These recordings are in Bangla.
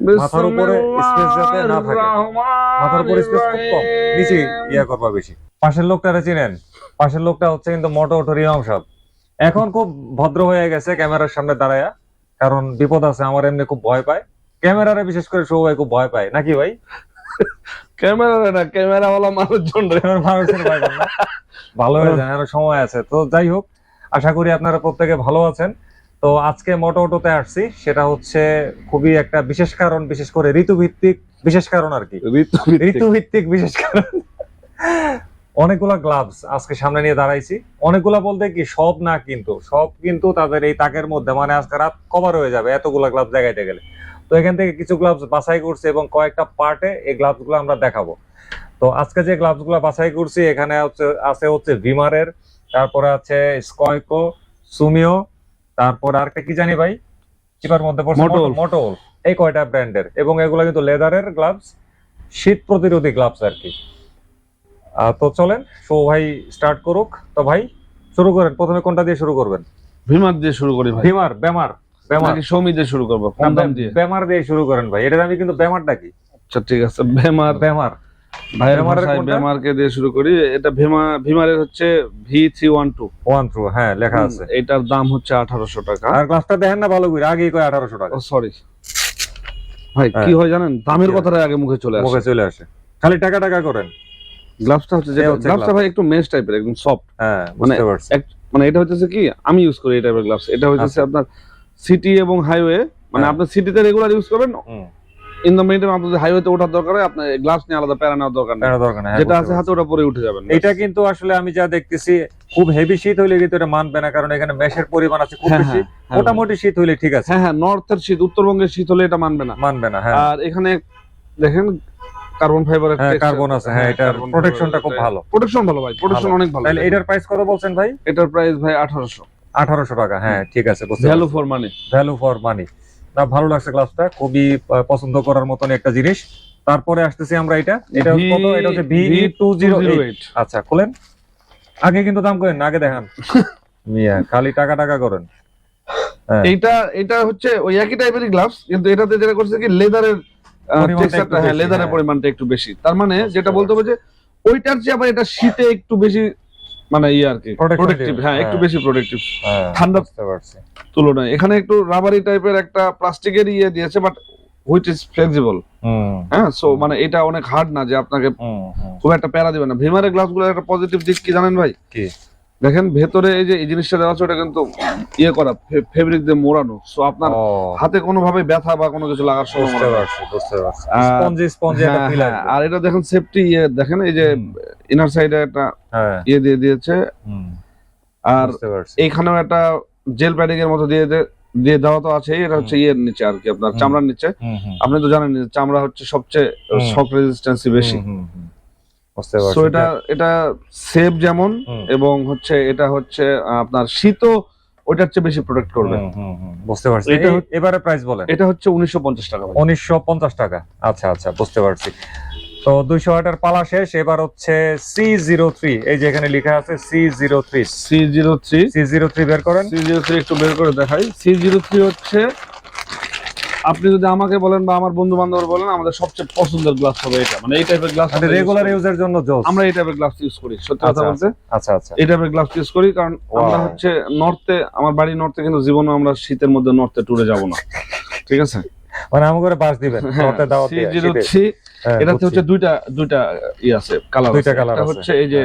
মাথার উপরে স্পেস যাতে না থাকে, মাথার উপরে স্পেস খুব কম, নিচে ইয়া করবা বেশি। পাশের লোকটারে চিনেন? পাশের লোকটা হচ্ছে কিন্তু MotoAuto ইমাম সাহেব। এখন খুব ভদ্র হয়ে গেছে ক্যামেরার সামনে দাঁড়ায়া, কারণ বিপদ আছে। আমার এমনি খুব ভয় পায় ক্যামেরারে, বিশেষ করে সবাই খুব ভয় পায় নাকি ভাই? ক্যামেরা না, ক্যামেরাওয়ালা মানুষজন মানুষের ভয় পায় না। ভালো হয়ে যায়, আরো সময় আছে। তো যাই হোক, আশা করি আপনারা প্রত্যেকে ভালো আছেন। তো আজকে MotoAutoতে আসছি, সেটা হচ্ছে খুবই একটা বিশেষ কারণ, বিশেষ করে ঋতুভিত্তিক বিশেষ কারণ আর কি। ঋতুভিত্তিক বিশেষ কারণ। অনেকগুলা গ্লাভস আজকে সামনে নিয়ে দাঁড়াইছি। অনেকগুলা বলতে কি সব না, কিন্তু সব কিন্তু তাদের এই তাকের মধ্যে, মানে আজকে রাত কভার হয়ে যাবে এতগুলা গ্লাভস দেখাইতে গেলে। তো এখান থেকে কিছু গ্লাভস বাছাই করছি এবং কয়েকটা পার্টে এই গ্লাভস গুলো আমরা দেখাবো। তো আজকে যে গ্লাভস গুলো বাছাই করছি, এখানে হচ্ছে ভিমারের, তারপরে আছে স্কয়কো, সুমিও, তারপর আরেকটা কি জানি ভাই, চিপার মধ্যে মোটোল, এই কয়টা ব্র্যান্ডের। এবং এগুলো কিন্তু লেদারের গ্লাভস, শীত প্রতিরোধী গ্লাভস আর কি। তো চলেন শো ভাই স্টার্ট করুক। তো ভাই শুরু করেন, প্রথমে কোনটা দিয়ে শুরু করবেন? ভিমার দিয়ে শুরু করি ভাই। বেমার নাকি সৌমি দিয়ে শুরু করবো? কম দাম দিয়ে বেমার দিয়ে শুরু করেন ভাই। এটা আমি কিন্তু বেমার ডাকি। আচ্ছা ঠিক আছে, বেমার ভাই, বেমারকে দিয়ে শুরু করি। এটা ভিমারের হচ্ছে V312 হ্যাঁ লেখা আছে। এটার দাম হচ্ছে 1800 টাকা। আর গ্লাসটা দেখেন না ভালো করে, আগেই কয় 1800 টাকা। সরি ভাই, কি হয় জানেন, দামের কথাটা আগে মুখে চলে আসে। খালি টাকা টাকা করেন। গ্লাভসটা হচ্ছে যে গ্লাভসটা ভাই একটু মেশ টাইপের, একদম সফট। হ্যাঁ বুঝতে পারছি। মানে এটা হচ্ছে কি, আমি ইউজ করি এই টাইপের গ্লাভস। এটা হচ্ছে আপনার সিটি এবং হাইওয়ে, মানে আপনি সিটিতে রেগুলার ইউজ করবেন, ইন দ্য মিনিট আপনাদের হাইওয়েতে ওঠার দরকার হয়, আপনার গ্লাভস নিয়ে আলাদা প্যারা নেওয়ার দরকার নেই। যেটা আছে হাতে ওটা পরে উঠে যাবেন। এটা কিন্তু আসলে আমি যা দেখতেছি, খুব হেভি শীত হইলে কিন্তু এটা মানবে না, কারণ এখানে মেশের পরিমাণ আছে খুব বেশি। মোটামুটি শীত হইলে ঠিক আছে। হ্যাঁ, নর্থের শীত, উত্তরবঙ্গের শীত হলে এটা মানবে না। হ্যাঁ। আর এখানে দেখেন কার্বন ফাইবারের কার্বন আছে। হ্যাঁ, এটার প্রোটেকশনটা খুব ভালো। প্রোটেকশন ভালো ভাই, প্রোটেকশন অনেক ভালো। তাহলে এটার প্রাইস কত বলছেন ভাই? এটার প্রাইস ভাই 1800 টাকা। হ্যাঁ ঠিক আছে, ভ্যালু ফর মানি। না, ভালো লাগছে গ্লাভসটা, খুবই পছন্দ করার মতন একটা জিনিস। তারপরে আসতেছি আমরা এটা কত? এটা হচ্ছে VE208। আচ্ছা খুলেন, আগে কিন্তু দাম করেন না, আগে দেখান। মিয়া খালি টাকা টাকা করেন। এটা হচ্ছে ওই একই টাইপেরই গ্লাভস, কিন্তু এটাতে যেটা করছে কি, লেদারের টেক্সচারটা, হ্যাঁ লেদারের পরিমাণটা একটু বেশি। তার মানে যেটা বলতে হবে যে ওইটার চেয়ে আবার এটা শীতে একটু বেশি, মানে আর কি প্রোটেক্টিভ। হ্যাঁ, একটু বেশি প্রোটেক্টিভ ঠান্ডা তুলনায়। এখানে একটু রাবারি টাইপের একটা প্লাস্টিকের দিয়েছে, বাট হুইচ ইজ ফ্লেক্সিবল। হ্যাঁ, সো মানে এটা অনেক হার্ড না যে আপনাকে খুব একটা প্যারা দিবে না। ভিমারের গ্লাভসগুলোর একটা পজিটিভ দিক কি জানেন ভাই? কি দেখেন, ভেতরে এই যে এই জিনিসটা দেওয়া আছে, ওটা কিন্তু করা ফেব্রিক দিয়ে মোড়ানো, সো আপনার হাতে কোনোভাবে ব্যথা বা কোনো কিছু লাগার সম্ভাবনা নেই। আর এটা দেখেন সেফটি দেখেন, এই যে ইনার সাইডে একটা দিয়ে দিয়েছে, আর এইখানেও একটা জেল প্যাডিং এর মতো দিয়ে দেওয়া তো আছে। এটা হচ্ছে নিচে আর কি, আপনার চামড়ার নিচে। আপনি তো জানেন চামড়া হচ্ছে সবচেয়ে শক রেজিস্ট্যান্সি বেশি। সো এটা সেফ যেমন, এবং হচ্ছে এটা হচ্ছে আপনার শীতও ওটার চেয়ে বেশি প্রোটেক্ট করবে। বুঝতে পারছি। এবারে প্রাইস বলেন। এটা হচ্ছে 1950 টাকা। 1950 টাকা। আচ্ছা আচ্ছা, বুঝতে পারছি। তো 200 ওয়াটের পালা শেষ। এবার হচ্ছে C03। এই যে এখানে লেখা আছে C03 বের করেন। C03 একটু বের করে দেখাই। C03 হচ্ছে, আপনি যদি আমাকে বলেন বা আমার বন্ধু বান্ধব বলেন, আমাদের সবচেয়ে পছন্দের গ্লাস হবে এটা। মানে এই টাইপের গ্লাস রেগুলার ইউজের জন্য আমরা এই টাইপের গ্লাস ইউজ করি। সত্যি কথা বলতে, আচ্ছা আচ্ছা, এই টাইপের গ্লাস ইউজ করি, কারণ আমরা হচ্ছে নর্থে, আমার বাড়ি নর্থে, কিন্তু জীবনে আমরা শীতের মধ্যে নর্থে ট্যুরে যাব না। ঠিক আছে, মানে আমাকে করে বাস দিবেন নর্থে দাওয়াত দিয়ে। C03 এটাতে হচ্ছে দুইটা আছে কালার। এটা হচ্ছে এই যে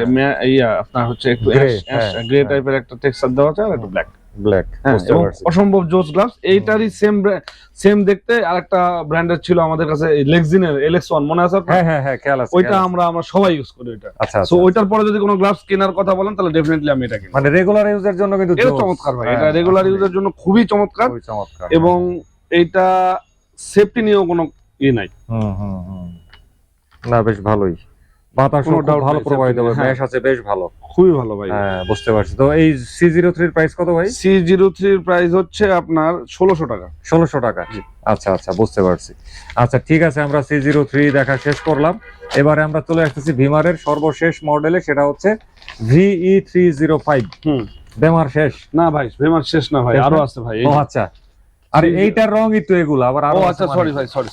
আপনার হচ্ছে একটু গ্রে টাইপের একটা টেক্সচার দেওয়া আছে, আর একটু ব্ল্যাক। অসম্ভব জোস গ্লাভস। এইটারই সেম দেখতে আরেকটা ব্র্যান্ডের ছিল আমাদের কাছে, লেক্সিনের LX1, মনে আছে? হ্যাঁ খেয়াল আছে। ওইটা আমরা সবাই ইউজ করি ওইটা। সো ওইটার পরে যদি কোনো গ্লাভস কেনার কথা বলেন, তাহলে ডেফিনেটলি আমি এটা কিনব। মানে রেগুলার ইউজের জন্য কিন্তু এটা চমৎকার ভাই। এটা রেগুলার ইউজের জন্য খুবই চমৎকার, এবং এইটা সেফটি নিয়েও কোনো নাই। না, বেশ ভালোই। বাতাস ভালো প্রবাহিত হবে, মেশ আছে বেশ ভালো, খুবই ভালো ভাই। হ্যাঁ বুঝতে পারছি। তো এই C03 এর প্রাইস কত ভাই? C03 এর প্রাইস হচ্ছে আপনার 1600 টাকা। 1600 টাকা। আচ্ছা আচ্ছা, বুঝতে পারছি। আচ্ছা ঠিক আছে, আমরা C03 দেখা শেষ করলাম। এবারে আমরা চলে আসতেছি ভিমারের সর্বশেষ মডেলে, সেটা হচ্ছে VE305। বেমার শেষ না ভাই, বেমার শেষ না ভাই, আরো আছে ভাই। ও আচ্ছা আরে এইটার রঙই তো এগুলো আবার আরো ও আচ্ছা সরি ভাই সরি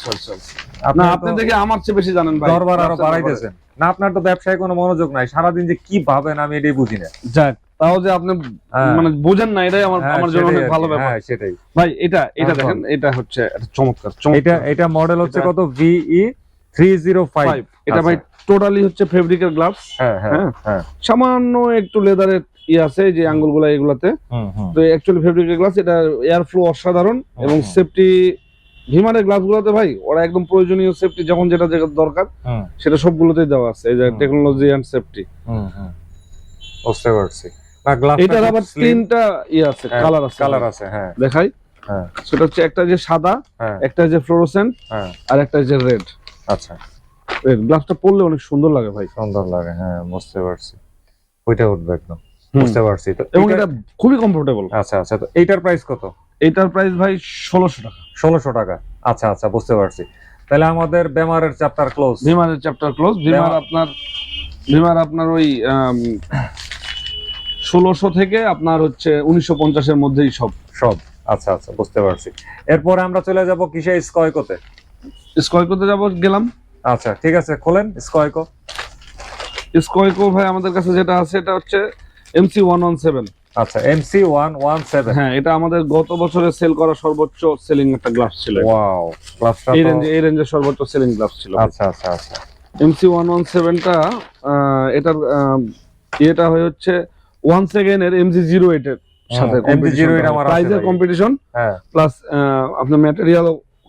না আপনি দেখে আমার চেয়ে বেশি জানেন ভাই, দরবার আরো বাড়াইতেছেন না, আপনার তো ব্যবসায় কোনো মনোযোগ নাই, সারাদিন যে কি ভাবেন আমি এটাই বুঝি না। যাক তাও যে আপনি মানে বুঝেন না এটাই আমার জন্য অনেক ভালো ব্যাপার। হ্যাঁ সেটাই ভাই এটা দেখেন, এটা হচ্ছে একটা চমৎকার এটা মডেল হচ্ছে কত VE 305। এটা ভাই টোটালি হচ্ছে ফেব্রিকের গ্লাভস। হ্যাঁ সামান্য একটু লেদারের আছে যে আঙ্গুলগুলো এগুলাতে, তো অ্যাকচুয়ালি ফেব্রিকের গ্লাভস। এটা এয়ার ফ্লো অসাধারণ এবং সেফটি ভিমারের গ্লাভসগুলোতে ভাই ওরা একদম প্রয়োজনীয় সেফটি যখন যেটা দরকার সেটা সবগুলোতেই দেওয়া আছে, এই যে টেকনোলজি এন্ড সেফটি। বুঝতে পারছি। এটার আবার তিনটা আছে, কালার আছে। হ্যাঁ দেখাই, সেটা হচ্ছে একটা যে সাদা, একটা যে ফ্লোরোসেন্ট, আর একটা যে রেড। আচ্ছা রেড গ্লাভসটা পরলে অনেক সুন্দর লাগে ভাই, সুন্দর লাগে। হ্যাঁ বুঝতে পারছি, ওইটা উঠবে একদম। বুঝতে পারছি। তো এবং এটা খুবই কমফোর্টেবল। আচ্ছা তো এইটার প্রাইস কত? এইটার প্রাইস ভাই 1600 টাকা। 1600 টাকা। আচ্ছা বুঝতে পারছি। তাহলে আমাদের বেমারের চ্যাপ্টার ক্লোজ। ভিমারের চ্যাপ্টার ক্লোজ। ভিমার আপনার ওই 1600 থেকে আপনার হচ্ছে 1950 এর মধ্যেই সব। আচ্ছা বুঝতে পারছি। এরপরে আমরা চলে যাব কিসে? স্কয়কোতে গেলাম। আচ্ছা ঠিক আছে, খোলেন স্কয়কো ভাই আমাদের কাছে যেটা আছে এটা হচ্ছে MC117। আচ্ছা MC117। হ্যাঁ এটা আমাদের গত বছরে সেল করা সর্বোচ্চ সেলিং একটা গ্লাভস ছিল। ওয়াও, গ্লাভসটা এই রেঞ্জে সর্বোচ্চ সেলিং গ্লাভস ছিল। আচ্ছা MC117 টা এটার এটা হচ্ছে ওয়ান্স এগেইন এর MG08 এর সাথে MG08 আমার প্রাইজের কম্পিটিশন, প্লাস আপনার material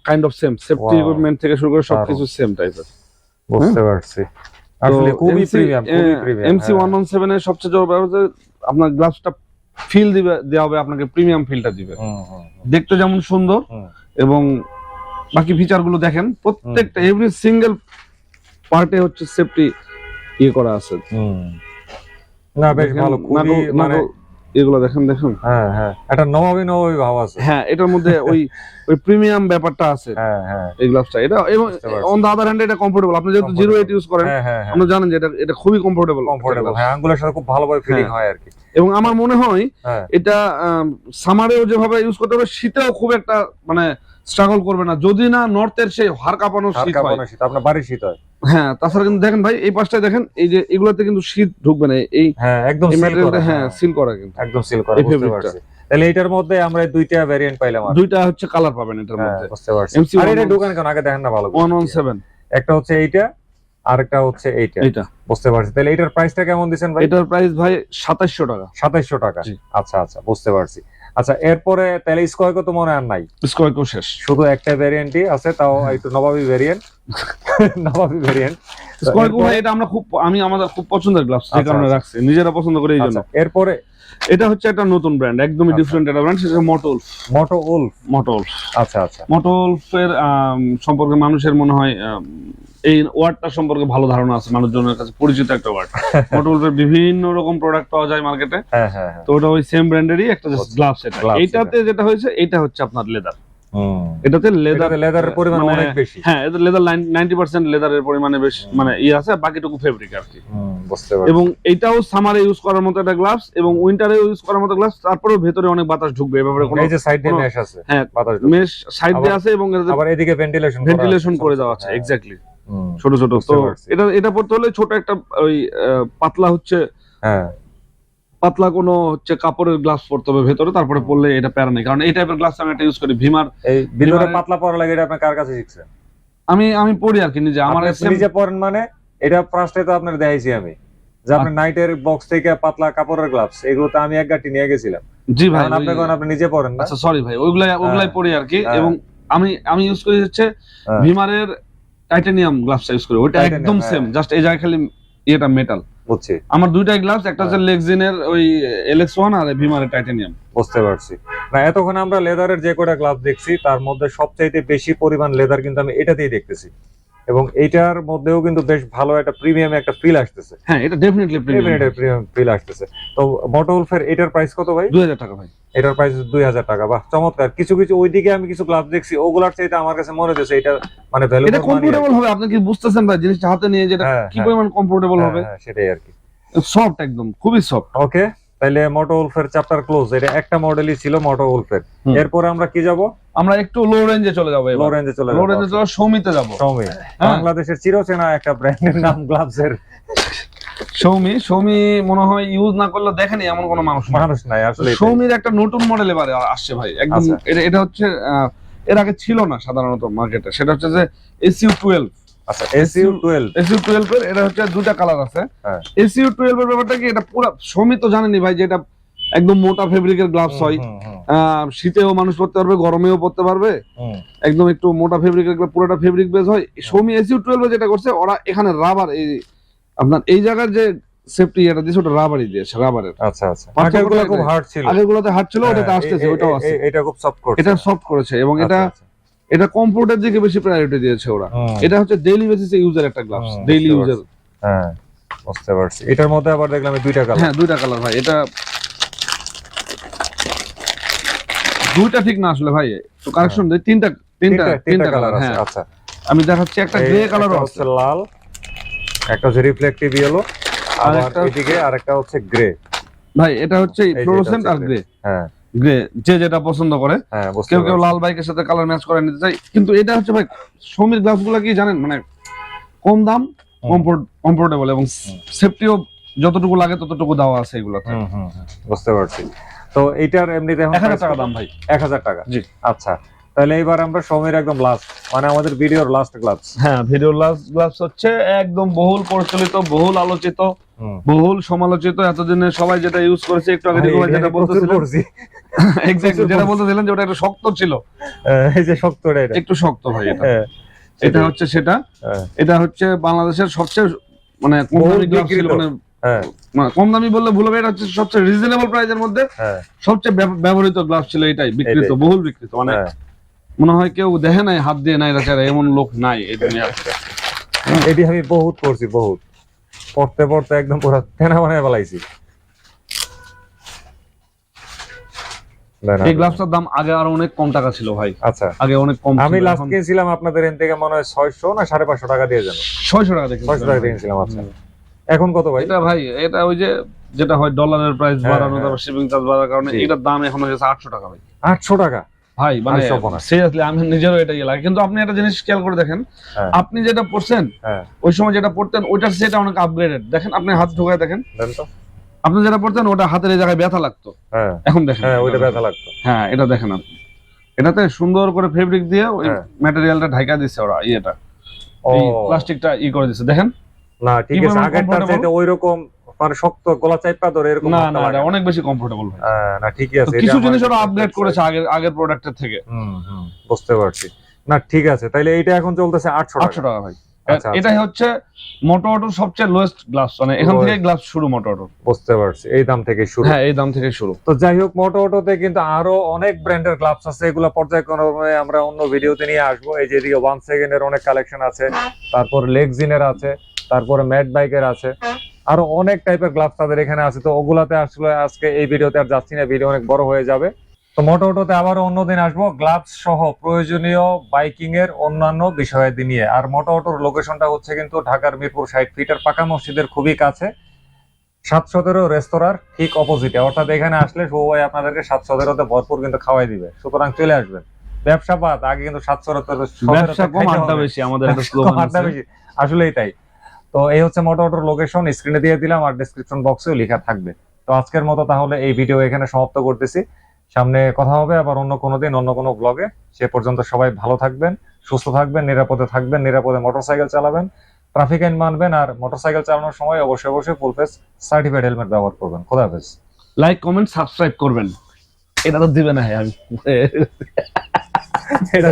kind of same, safety equipment থেকে শুরু করে সবকিছু সেম টাইপের। বুঝতে পারছি। আসলে খুবই প্রিমিয়াম। MC117 এর সবচেয়ে বড় ব্যাপার হচ্ছে আপনার গ্লাভসটা ফিল দেওয়া হবে, আপনাকে প্রিমিয়াম ফিলটা দিবে। দেখতে যেমন সুন্দর এবং বাকি ফিচার গুলো দেখেন, প্রত্যেকটা এভরি সিঙ্গেল পার্টে হচ্ছে সেফটি করা আছে। না বেশ ভালো, খুবই মানে এগুলো দেখেন। হ্যাঁ এটা নবাবী ভাব আছে। হ্যাঁ এটার মধ্যে ওই প্রিমিয়াম ব্যাপারটা আছে। এই গ্লাভসটা এটা, এবং অন দা আদার হ্যান্ড এটা কমফোর্টেবল। আপনি যেহেতু 08 ইউজ করেন, আপনি জানেন যে এটা খুবই কমফোর্টেবল। হ্যাঁ আঙ্গুলের সাথে খুব ভালোভাবে ফিলিং হয় আর কি। এবং আমার মনে হয় এটা সামারেও যেভাবে ইউজ করতে হবে, শীতেও খুব একটা মানে স্ট্রাগল করবে না, যদি না নর্থের সেই হাড় কাঁপানো শীত হয়। আপনার বাড়ির শীত হয়। হ্যাঁ তাছাড়া কিন্তু দেখেন ভাই এই পাশটায় দেখেন, এই যে এগুলোতে কিন্তু শীত ঢুকবে না। এই একদম সিল করা, কিন্তু একদম সিল করা। বুঝতে পারছি। তাহলে এটার মধ্যে আমরা দুইটা ভেরিয়েন্ট পাইলাম, দুইটা হচ্ছে কালার পাবেন এটার মধ্যে। বুঝতে পারছি। আর এটা দোকান কেন আগে দেখেন না ভালো করে? 117 একটা হচ্ছে এইটা, আরেকটা হচ্ছে এইটা। বুঝতে পারছি। তাহলে এটার প্রাইসটা কেমন দিবেন ভাই? এটার প্রাইস ভাই 2700 টাকা। 2700 টাকা। আচ্ছা বুঝতে পারছি। আচ্ছা এরপরে তাহলে স্কয়কো তো মনে আর নাই? স্কয়কো শেষ, শুধু একটা ভেরিয়েন্টই আছে, তাও একটু নবাবী ভেরিয়েন্ট। স্কয়কো ভাই এটা আমাদের খুব পছন্দের গ্লাভস, যে কারণে রাখছি, নিজেরা পছন্দ করে এই জন্য। এরপরে এটা হচ্ছে একটা নতুন ব্র্যান্ড, একদমই ডিফারেন্ট একটা ব্র্যান্ড, সেটা MotoAuto। আচ্ছা MotoAuto এর সম্পর্কে মানুষের মনে হয় এই ওয়ার্ডটা সম্পর্কে ভালো ধারণা আছে, মানুষজনের কাছে পরিচিত একটা ওয়ার্ড। MotoAuto এর বিভিন্ন রকম প্রোডাক্ট পাওয়া যায় মার্কেটে। তো ওটা ওই সেম ব্র্যান্ডেরই একটা গ্লাভস। এইটাতে যেটা হয়েছে, এটা হচ্ছে আপনার লেদার। এটাতে লেদারের পরিমাণ অনেক বেশি। হ্যাঁ এটা লেদার 90% লেদারের পরিমাণে বেশি, মানে আছে, বাকিটুকু ফেব্রিক আর কি। এবং এইটাও সামারে ইউজ করার মতো একটা গ্লাভস, এবং উইন্টারে ইউজ করার মতো গ্লাভস। তারপরেও ভেতরে অনেক বাতাস ঢুকবে, এভাবে কোনো এই যে সাইড দিয়ে মেশ আছে। হ্যাঁ মেশ সাইড দিয়ে আছে, এবং আবার এদিকে ভেন্টিলেশন করে দেওয়া আছে। এক্স্যাক্টলি ছোট তো এটা পড়তে হলে ছোট একটা ওই পাতলা হচ্ছে পাতলা কোনো হচ্ছে কাপড়ের গ্লাস পরতে হবে ভেতরে, তারপরে পরলে এটা প্যারা নেই। কারণ এই টাইপের গ্লাস আমি একটা ইউজ করি, ভিমার। এই ভিতরে পাতলা পরা লাগে, এটা আপনি কার কাছে শিখছেন? আমি পড়ি আর কি নিজে। আমার নিজে পরেন মানে? এটা ফার্স্টে তো আপনার দেখাইছি আমি, যে আপনি নাইটের বক্স থেকে পাতলা কাপড়ের গ্লাভস, এগুলো তো আমি এক গাঁটি নিয়ে গেছিলাম। জি ভাই, আপনি নিজে পরেন না? আচ্ছা সরি ভাই, ওইগুলাই পড়ি আর কি। এবং আমি ইউজ করি হচ্ছে ভিমারের টাইটানিয়াম গ্লাভস ইউজ করি, ওটা একদম সেম, জাস্ট এই জায়গায় খালি এটা মেটাল। বুঝছি। আমার দুইটাই গ্লাভস, একটা হচ্ছে লেক্সিনের ওই LX1 আর ভিমারের টাইটানিয়াম। বুঝতে পারছি। না এতক্ষণ আমরা লেদারের যে কয়টা গ্লাভস দেখছি, তার মধ্যে সবচাইতে বেশি পরিমাণ লেদার কিন্তু আমি এটাতেই দেখতেছি, এবং এটার মধ্যেও কিন্তু বেশ ভালো একটা প্রিমিয়াম একটা ফিল আসতেছে। হ্যাঁ এটা ডেফিনেটলি প্রিমিয়াম ফিল আসতেছে। তো MotoAuto এটার প্রাইস কত ভাই? 2000 টাকা ভাই। এটার প্রাইস 2000 টাকা। বাহ চমৎকার। কিছু ওইদিকে আমি কিছু গ্লাভস দেখছি, ওগুলার চাইতে আমার কাছে মনে হচ্ছে এটা মানে ভ্যালু, এটা কমফোর্টেবল হবে। আপনি কি বুঝতেছেন ভাই জিনিসটা হাতে নিয়ে, যেটা কি পরিমাণ কমফোর্টেবল হবে? হ্যাঁ সেটাই আর কি, সফট, একদম খুবই সফট। ওকে তাহলে MotoAuto এর চ্যাপ্টার ক্লোজ। এটা একটা মডেলই ছিল MotoAuto এর। এরপর আমরা কি যাব? আমরা একটু লো রেঞ্জে চলে যাবো। লো রেঞ্জে চলে লো রেঞ্জে চলে সৌমিতে যাবো। সৌমি বাংলাদেশের চিরচেনা একটা ব্র্যান্ডের নাম গ্লাভসের। সৌমি মনে হয় ইউজ না করলে দেখেনি এমন কোনো মানুষ নাই আসলে। সৌমির একটা নতুন মডেল এবারে আসছে ভাই, একদম এটা হচ্ছে এর আগে ছিল না সাধারণত মার্কেটে, সেটা হচ্ছে যে SU12। আচ্ছা SU12 এর এটা হচ্ছে দুটা কালার আছে। SU12 এর ব্যাপারটা কি, এটা পুরো সৌমি তো জানেনি ভাই যে এটা একদম মোটা ফেব্রিকের গ্লাভস হয়, শীতেও মানুষ পরতে পারবে, গরমেও পরতে পারবে, একদম একটু মোটা ফেব্রিকের পুরোটা ফেব্রিক বেস হয়। সৌমি SU12 যেটা করছে ওরা এখানে রাবার, এই আপনার এই জায়গার যে সেফটি এটা দিয়েছে ওটা রাবারই দিয়েছে, রাবারের। আচ্ছা আগেরগুলো খুব হার্ড ছিল, আগেরগুলোতে হার্ড ছিল, ওটাতে আসতেছে, ওটাও আছে। এটা খুব সফট করছে, এটা সফট করেছে এবং এটা কমফোর্টের দিকে বেশি প্রায়োরিটি দিয়েছে ওরা। এটা হচ্ছে ডেইলি বেসিসে ইউজার একটা গ্লাভস, ডেইলি ইউজার। হ্যাঁ বুঝতে পারছি। এটার মধ্যে আবার দেখলাম দুইটা কালার। হ্যাঁ দুইটা কালার ভাই, এটা দুইটা ঠিক না আসলে ভাই, তো কারেকশন দেই, তিনটা কালার আছে। আচ্ছা আমি দেখাচ্ছি, একটা গ্রে কালারও আছে, লাল, একটা হচ্ছে রিফ্লেক্টিভ ইয়েলো, আর একটা এদিকে আরেকটা হচ্ছে গ্রে। ভাই এটা হচ্ছে ফ্লোরোসেন্ট আর গ্রে। হ্যাঁ গ্রে যে যেটা পছন্দ করে, কেউ লাল বাইকের সাথে কালার ম্যাচ করে নিতে চাই। কিন্তু এটা হচ্ছে ভাই সৌমির গ্লাভসগুলো কি জানেন, মানে কম দাম, কমফোর্টেবল এবং সেফটিও যতটুকু লাগে ততটুকু দেওয়া আছে এগুলোতে। বুঝতে পারছি। তো এটার এমনিতে এখন 1000 টাকা দাম ভাই। 1000 টাকা। জি আচ্ছা, তাহলে এইবার আমরা সৌমির একদম লাস্ট, মানে আমাদের ভিডিওর লাস্ট গ্লাভস। হ্যাঁ ভিডিওর লাস্ট গ্লাভস হচ্ছে একদম বহুল প্রচলিত, বহুল আলোচিত, বহুল সমালোচিত, এতদিনে সবাই যেটা ইউজ করেছে। একটু আগে যেটা বলতেছিলেন, এক্স্যাক্টলি যেটা বলতেছিলেন যে ওটা একটু শক্ত ছিল, এই যে শক্ত, এটা একটু শক্ত ভাই। এটা হচ্ছে সেটা, এটা হচ্ছে বাংলাদেশের সবচেয়ে মানে কম দামি গ্লাভস ছিল, মানে কম দামি বললে ভুল হবে, এটা হচ্ছে সবচেয়ে রিজনেবল প্রাইসের মধ্যে সবচেয়ে ব্যবহৃত গ্লাভস ছিল এটাই, বিক্রিত, বহুল বিক্রিত। মানে মনে হয় কেউ দেখে নাই হাত দিয়ে নাই রাখা, এমন লোক নাই এই দুনিয়াতে। এটি আমি বহুত করছি, বহুত পড়তে পড়তে একদম পুরো তেনা বানায় ফেলাইছি। এই গ্লাভসটার দাম আগে আরো অনেক কম টাকা ছিল ভাই। আচ্ছা আগে অনেক কম, আমি লাস্ট কিনেছিলাম আপনাদের এখান থেকে মনে হয় 600 না 550 টাকা দিয়ে জানো, 600 টাকা দেখি, 600 টাকা দিয়েছিলাম। আচ্ছা এখন কত ভাই এটা? ভাই এটা ওই যে যেটা হয় ডলারের প্রাইস বাড়ানো, তারপর শিপিং চার্জ বাড়ার কারণে এটার দাম এখন হয়েছে 800 টাকা ভাই। 800 টাকা ভাই, মানে সিরিয়াসলি আমি নিজেরও এটা লাগে। কিন্তু আপনি একটা জিনিস খেয়াল করে দেখেন, আপনি যেটা পড়ছেন ওই সময় যেটা পড়তেন ওইটার সেটা অনেক আপগ্রেডেড। দেখেন আপনি হাত ঢোকায় দেখেন, আপনি যেটা পড়তেন ওটা হাতের এই জায়গায় ব্যথা লাগতো, এখন দেখেন ওইটা ব্যথা লাগতো। হ্যাঁ এটা দেখেন আপনি, এটাতে সুন্দর করে ফেব্রিক দিয়ে ওই ম্যাটেরিয়ালটা ঢাকা দিচ্ছে ওরা, ইয়েটা এই প্লাস্টিকটা করে দিচ্ছে, দেখেন না ঠিক আছে। আগেরটার চাইতে ওইরকম মানে শক্ত, গলা চাইপা ধরে এরকম না, এটা অনেক বেশি কমফোর্টেবল ভাই। না ঠিকই আছে, কিছু জিনিস ওরা আপগ্রেড করেছে আগের প্রোডাক্টের থেকে। বুঝতে পারছি। না ঠিক আছে, তাহলে এইটা এখন চলতেছে 800 টাকা ভাই। এটাই হচ্ছে MotoAuto সবচেয়ে লোয়েস্ট গ্লাভস, মানে এখান থেকে গ্লাভস শুরু MotoAuto। বুঝতে পারছি, এই দাম থেকে শুরু। হ্যাঁ এই দাম থেকে শুরু। তো যাই হোক, MotoAutoতে কিন্তু আরো অনেক ব্র্যান্ডের গ্লাভস আছে, এগুলো পর্যায়ক্রমে আমরা অন্য ভিডিওতে নিয়ে আসবো। এই যে এদিকে 1 সেকেন্ডের অনেক কালেকশন আছে, তারপর লেগজিনের আছে, তারপরে ম্যাট বাইকের আছে, আরো অনেক টাইপের গ্লাভস তাদের এখানে আছে। তো ওগুলাতে আসলে আজকে এই ভিডিওতে আর যাচ্ছি না, ভিডিও অনেক বড় হয়ে যাবে। তো MotoAutoতে আবারও অন্যদিন আসবো গ্লাভস সহ প্রয়োজনীয় বাইকিং এর অন্যান্য বিষয়াদি নিয়ে। আর MotoAutoর লোকেশনটা হচ্ছে কিন্তু ঢাকার মিরপুর 60 ফিটের পাকা মসজিদের খুবই কাছে, 717 রেস্তোরাঁর ঠিক অপোজিটে। অর্থাৎ এখানে আসলে শুভ ভাই আপনাদেরকে 717তে ভরপুর কিন্তু খাওয়াই দিবে, সুতরাং চলে আসবেন। ব্যবসা পাত আগে কিন্তু 717 ব্যবসা কম আড্ডা বেশি, আমাদের একটা স্লোগান আড্ডা বেশি, আসলেই তাই। তো এই হচ্ছে MotoAutoর লোকেশন, স্ক্রিনে দিয়ে দিলাম আর ডেসক্রিপশন বক্সেও লেখা থাকবে। তো আজকের মতো তাহলে এই ভিডিও এখানে সমাপ্ত করতেছি। সামনে কথা হবে আবার অন্য কোনো দিন অন্য কোনো ব্লগে। সে পর্যন্ত সবাই ভালো থাকবেন, সুস্থ থাকবেন, নিরাপদে থাকবেন, নিরাপদে মোটরসাইকেল চালাবেন, ট্রাফিক আইন মানবেন, আর মোটরসাইকেল চালানোর সময় অবশ্যই ফুল ফেস সার্টিফাইড হেলমেট ব্যবহার করবেন। খোদা হাফেজ। লাইক কমেন্ট সাবস্ক্রাইব করবেন, এটা তো দিবে না আমি এটা